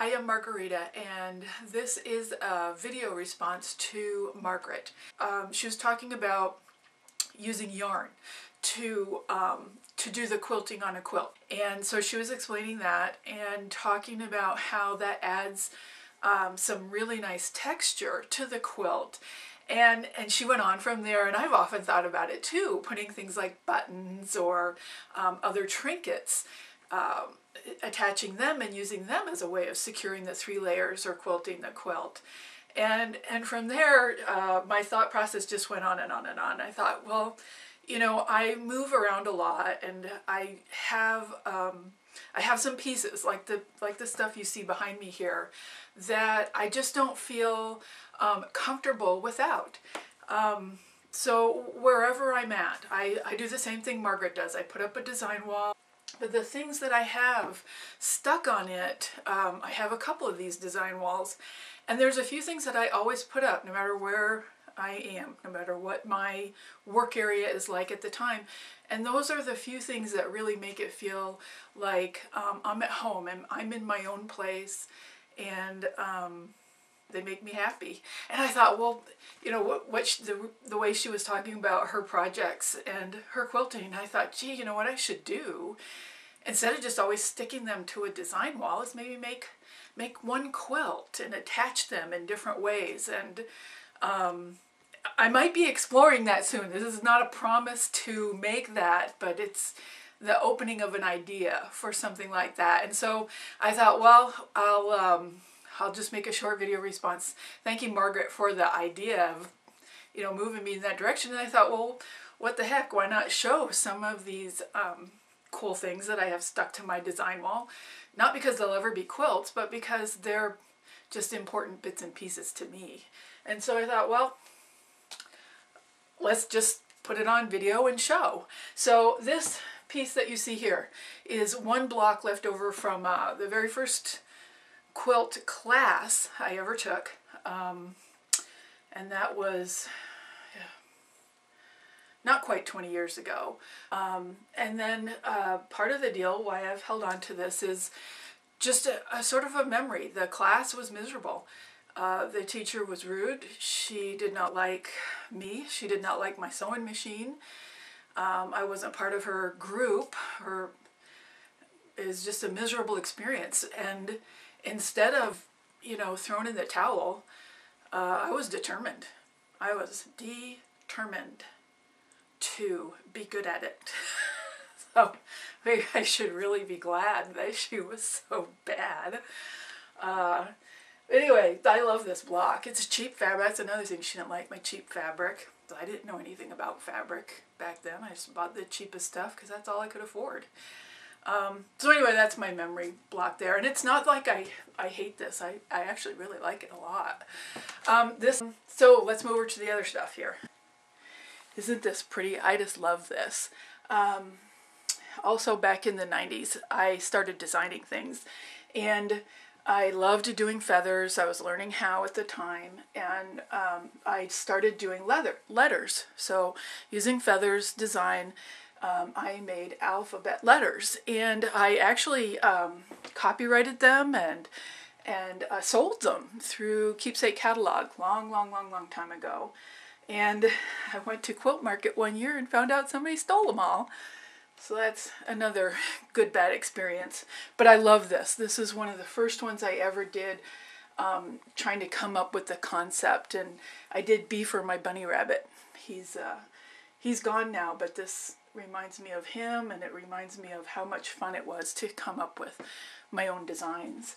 Hi, I'm Margarita, and this is a video response to Margaret. She was talking about using yarn to do the quilting on a quilt, and so she was explaining that and talking about how that adds some really nice texture to the quilt. And she went on from there, and I've often thought about it too, putting things like buttons or other trinkets, attaching them and using them as a way of securing the 3 layers or quilting the quilt. And from there, my thought process just went on and on and on. I thought, well, you know, I move around a lot, and I have some pieces like the stuff you see behind me here that I just don't feel comfortable without. So wherever I'm at, I do the same thing Margaret does. I put up a design wall. But the things that I have stuck on it, I have a couple of these design walls, and there's a few things that I always put up no matter where I am, no matter what my work area is like at the time. And those are the few things that really make it feel like I'm at home and I'm in my own place, and they make me happy. And I thought, well, you know, the way she was talking about her projects and her quilting, I thought, gee, you know what I should do, instead of just always sticking them to a design wall, is maybe make one quilt and attach them in different ways. And I might be exploring that soon. This is not a promise to make that, but it's the opening of an idea for something like that. And so I thought, well, I'll just make a short video response thanking Margaret for the idea of, you know, moving me in that direction. And I thought, well, what the heck, why not show some of these cool things that I have stuck to my design wall? Not because they'll ever be quilts, but because they're just important bits and pieces to me. And so I thought, well, let's just put it on video and show. So this piece that you see here is one block left over from the very first quilt class I ever took, and that was not quite 20 years ago. And then part of the deal why I've held on to this is just a sort of a memory. The class was miserable. The teacher was rude. She did not like me. She did not like my sewing machine. I wasn't part of her group. It was just a miserable experience. And instead of, you know, throwing in the towel, I was determined. I was determined to be good at it. So maybe I should really be glad that she was so bad. Anyway, I love this block. It's cheap fabric. That's another thing. She didn't like my cheap fabric. I didn't know anything about fabric back then. I just bought the cheapest stuff because that's all I could afford. So anyway, that's my memory block there. And it's not like I hate this. I actually really like it a lot. So let's move over to the other stuff here. Isn't this pretty? I just love this. Also back in the 90s, I started designing things, and I loved doing feathers. I was learning how at the time, and I started doing letters. So using feathers design, I made alphabet letters, and I actually copyrighted them and sold them through Keepsake Catalog long time ago. And I went to Quilt Market one year and found out somebody stole them all. So that's another good bad experience. But I love this. This is one of the first ones I ever did, trying to come up with the concept. And I did B for my bunny rabbit. He's gone now, but this reminds me of him, and it reminds me of how much fun it was to come up with my own designs.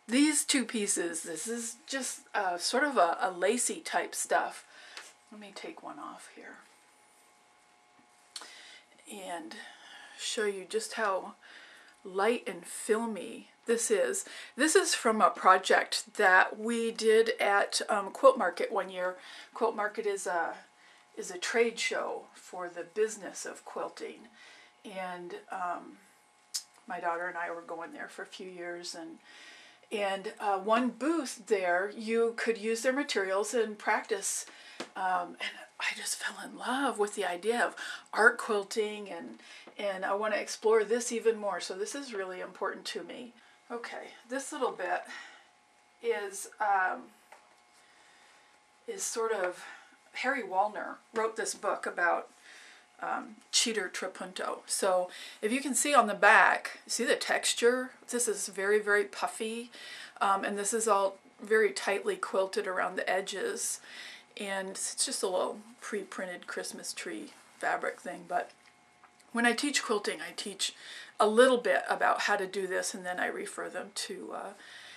These two pieces, this is just sort of a lacy type stuff. Let me take one off here and show you just how light and filmy this is. This is from a project that we did at Quilt Market one year. Quilt Market is a trade show for the business of quilting, and my daughter and I were going there for a few years, and one booth there you could use their materials and practice, and I just fell in love with the idea of art quilting, and I want to explore this even more, so this is really important to me. Okay, this little bit is sort of, Harry Wallner wrote this book about cheater trapunto. So if you can see on the back, see the texture? This is very, very puffy, and this is all very tightly quilted around the edges, and it's just a little pre-printed Christmas tree fabric thing. But when I teach quilting, I teach a little bit about how to do this, and then I refer them to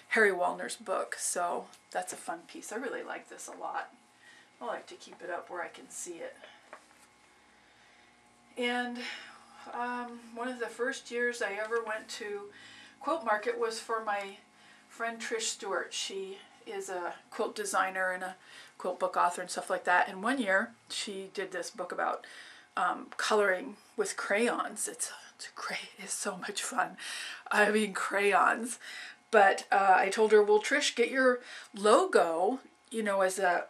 Harry Wallner's book. So that's a fun piece. I really like this a lot. I like to keep it up where I can see it. And one of the first years I ever went to Quilt Market was for my friend Trish Stewart. She is a quilt designer and a quilt book author and stuff like that. And one year she did this book about coloring with crayons. It's great. It's so much fun. I mean, crayons. But I told her, well, Trish, get your logo, you know, as a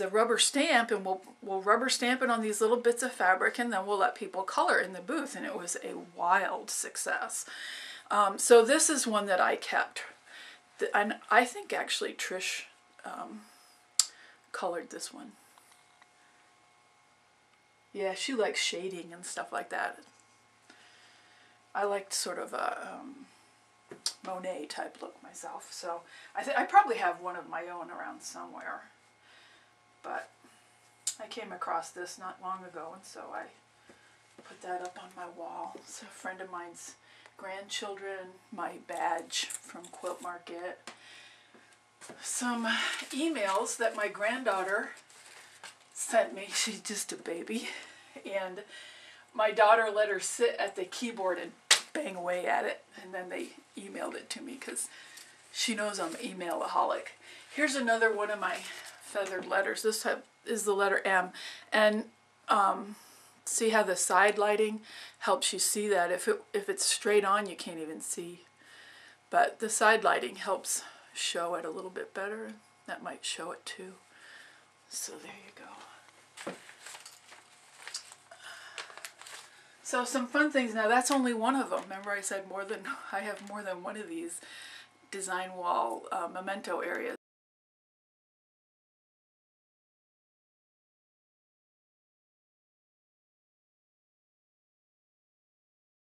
rubber stamp, and we'll rubber stamp it on these little bits of fabric, and then we'll let people color in the booth. And it was a wild success. So this is one that I kept, and I think actually Trish colored this one. Yeah, she likes shading and stuff like that. I liked sort of a Monet type look myself, so I probably have one of my own around somewhere. But I came across this not long ago, and so I put that up on my wall. It's a friend of mine's grandchildren, my badge from Quilt Market. Some emails that my granddaughter sent me. She's just a baby. And my daughter let her sit at the keyboard and bang away at it. And then they emailed it to me because she knows I'm an emailaholic. Here's another one of my feathered letters. This type is the letter M, and see how the side lighting helps you see that. If it's straight on, you can't even see, but the side lighting helps show it a little bit better. That might show it too. So there you go. So some fun things. Now that's only one of them. Remember I said I have more than one of these design wall memento areas.